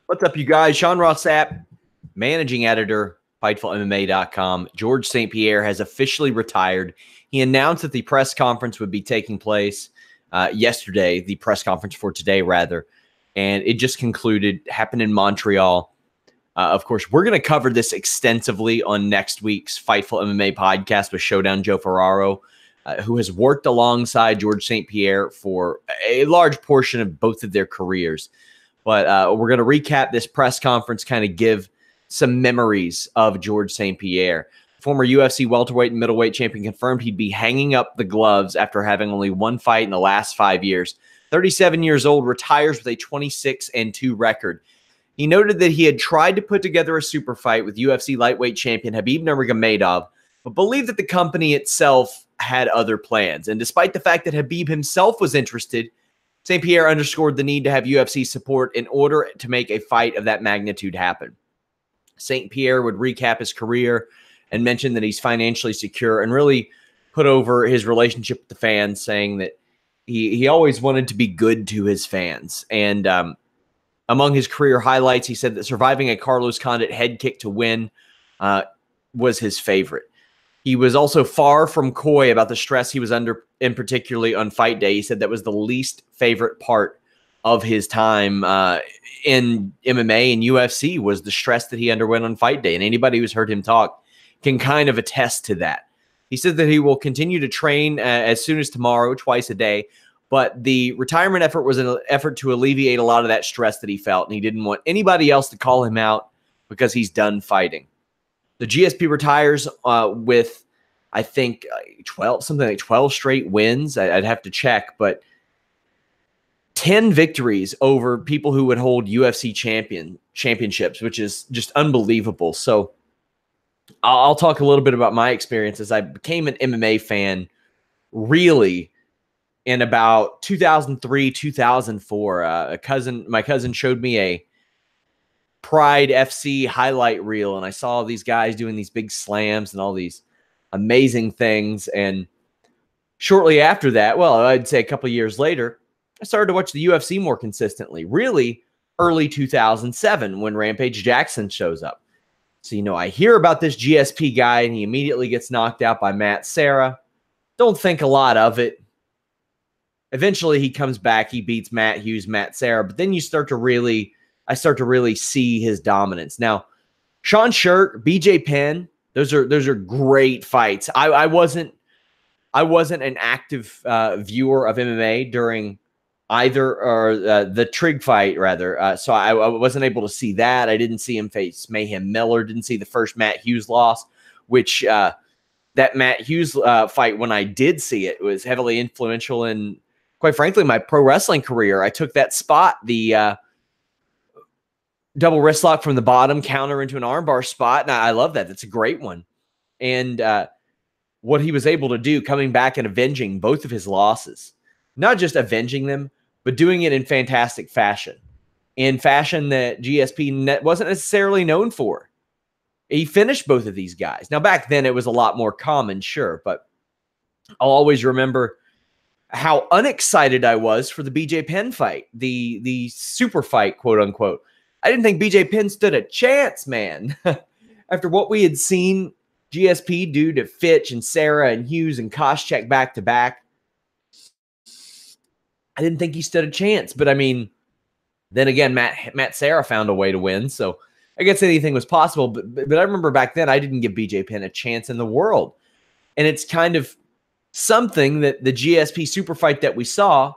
What's up, you guys? Ross Sapp, managing editor, FightfulMMA.com. George St-Pierre has officially retired. He announced that the press conference would be taking place yesterday, the press conference for today, rather, and it just concluded, happened in Montreal. Of course, we're going to cover this extensively on next week's Fightful MMA podcast with Showdown Joe Ferraro, who has worked alongside George St-Pierre for a large portion of both of their careers. But we're going to recap this press conference, kind of give some memories of George St-Pierre. Former UFC welterweight and middleweight champion confirmed he'd be hanging up the gloves after having only one fight in the last 5 years. 37 years old, retires with a 26-2 record. He noted that he had tried to put together a super fight with UFC lightweight champion Khabib Nurmagomedov, but believed that the company itself had other plans. And despite the fact that Khabib himself was interested, St-Pierre underscored the need to have UFC support in order to make a fight of that magnitude happen. St-Pierre would recap his career and mention that he's financially secure and really put over his relationship with the fans, saying that he always wanted to be good to his fans. And among his career highlights, he said that surviving a Carlos Condit head kick to win was his favorite. He was also far from coy about the stress he was under, and particularly on fight day. He said that was the least favorite part of his time in MMA and UFC was the stress that he underwent on fight day. And anybody who's heard him talk can kind of attest to that. He said that he will continue to train as soon as tomorrow, twice a day. But the retirement effort was an effort to alleviate a lot of that stress that he felt. And he didn't want anybody else to call him out because he's done fighting. The GSP retires with, I think, 12 straight wins. I'd have to check, but 10 victories over people who would hold UFC championships, which is just unbelievable. So I'll talk a little bit about my experiences. I became an MMA fan really in about 2003, 2004. My cousin showed me a Pride FC highlight reel, and I saw these guys doing these big slams and all these amazing things. And shortly after that, well, I'd say a couple of years later, I started to watch the UFC more consistently, really early 2007 when Rampage Jackson shows up. So, I hear about this GSP guy, and he immediately gets knocked out by Matt Serra. Don't think a lot of it. Eventually, he comes back. He beats Matt Hughes, Matt Serra, but then I start to really see his dominance. Now, Sean Shirt, BJ Penn, those are great fights. I wasn't an active viewer of MMA during either or the Trigg fight, rather. So I wasn't able to see that. I didn't see him face Mayhem Miller. Didn't see the first Matt Hughes loss, which that Matt Hughes fight, when I did see it, was heavily influential in, quite frankly, my pro wrestling career. I took that spot, the double wrist lock from the bottom, counter into an armbar spot, and I love that. That's a great one. And what he was able to do, coming back and avenging both of his losses, not just avenging them, but doing it in fantastic fashion, in fashion that GSP wasn't necessarily known for. He finished both of these guys. Now, back then, it was a lot more common, sure, but I'll always remember how unexcited I was for the BJ Penn fight, the super fight, quote unquote. I didn't think BJ Penn stood a chance, man. After what we had seen GSP do to Fitch and Serra and Hughes and Koscheck back to back, I didn't think he stood a chance. But I mean, then again, Matt Serra found a way to win, so I guess anything was possible. But I remember back then I didn't give BJ Penn a chance in the world, and it's kind of something that the GSP super fight that we saw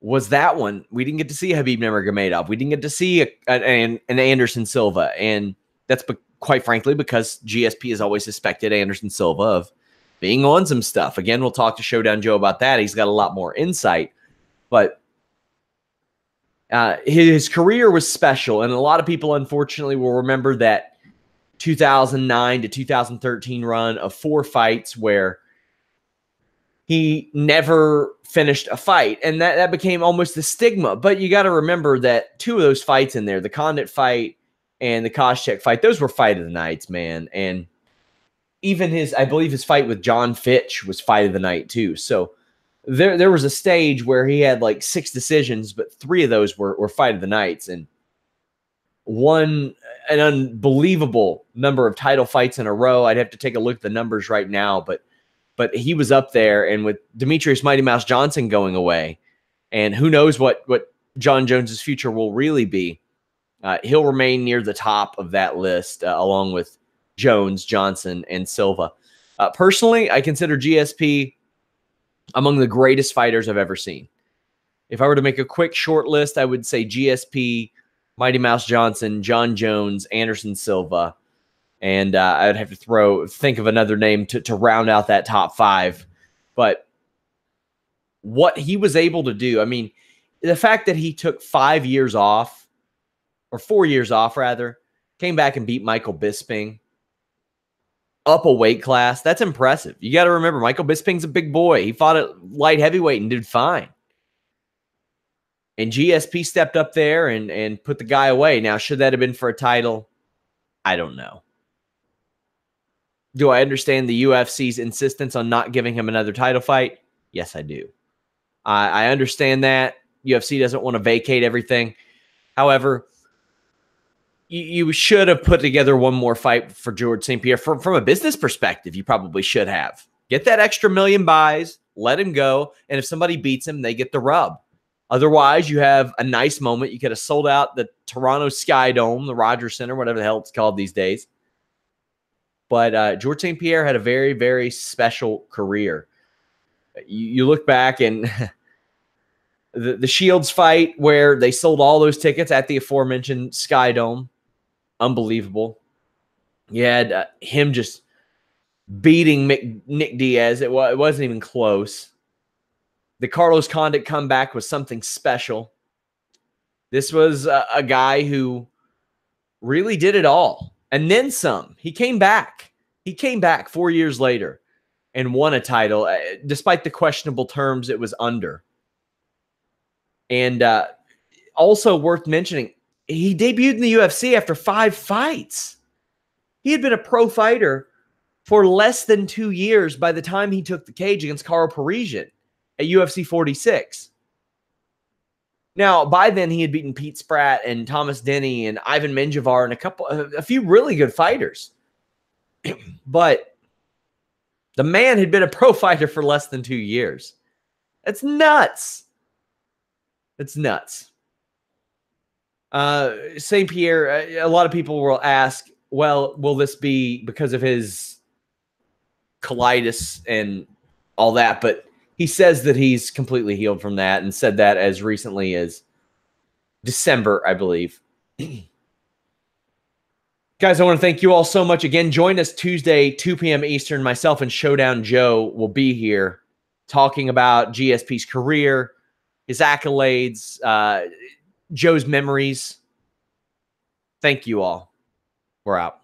was that one. We didn't get to see Khabib Nurmagomedov. We didn't get to see an Anderson Silva. And that's quite frankly because GSP has always suspected Anderson Silva of being on some stuff. Again, we'll talk to Showdown Joe about that. He's got a lot more insight. But his career was special. And a lot of people, unfortunately, will remember that 2009 to 2013 run of 4 fights where he never finished a fight, and that became almost the stigma. But you got to remember that 2 of those fights in there, the Condit fight and the Koscheck fight, those were fight of the nights, man. And even I believe his fight with John Fitch was fight of the night too. So there was a stage where he had like 6 decisions, but 3 of those were fight of the nights. And won an unbelievable number of title fights in a row. I'd have to take a look at the numbers right now, but he was up there. And with Demetrius Mighty Mouse Johnson going away, and who knows what John Jones's future will really be, he'll remain near the top of that list, along with Jones, Johnson, and Silva. Personally, I consider GSP among the greatest fighters I've ever seen. If I were to make a quick short list, I would say GSP, Mighty Mouse Johnson, John Jones, Anderson Silva, and I'd have to think of another name to round out that top five. But what he was able to do, I mean, the fact that he took 5 years off, or 4 years off rather, came back and beat Michael Bisping up a weight class, that's impressive. You got to remember, Michael Bisping's a big boy. He fought at light heavyweight and did fine. And GSP stepped up there and put the guy away. Now, should that have been for a title? I don't know. Do I understand the UFC's insistence on not giving him another title fight? Yes, I do. I understand that. UFC doesn't want to vacate everything. However, you should have put together one more fight for George St-Pierre. From a business perspective, you probably should have. Get that extra million buys, let him go, and if somebody beats him, they get the rub. Otherwise, you have a nice moment. You could have sold out the Toronto Sky Dome, the Rogers Center, whatever the hell it's called these days. But George St-Pierre had a very, very special career. You look back and the Shields fight where they sold all those tickets at the aforementioned Sky Dome. Unbelievable. You had him just beating Nick Diaz. It wasn't even close. The Carlos Condit comeback was something special. This was a guy who really did it all. And then some. He came back. He came back 4 years later and won a title, despite the questionable terms it was under. And also worth mentioning, he debuted in the UFC after 5 fights. He had been a pro fighter for less than 2 years by the time he took the cage against Carl Parisian at UFC 46. Now, by then, he had beaten Pete Spratt and Thomas Denny and Ivan Menjivar and a few really good fighters. But the man had been a pro fighter for less than 2 years. That's nuts. It's nuts. St-Pierre, a lot of people will ask, well, will this be because of his colitis and all that? But he says that he's completely healed from that and said that as recently as December, I believe. Guys, I want to thank you all so much. Again, join us Tuesday, 2 p.m. Eastern. Myself and Showdown Joe will be here talking about GSP's career, his accolades, Joe's memories. Thank you all. We're out.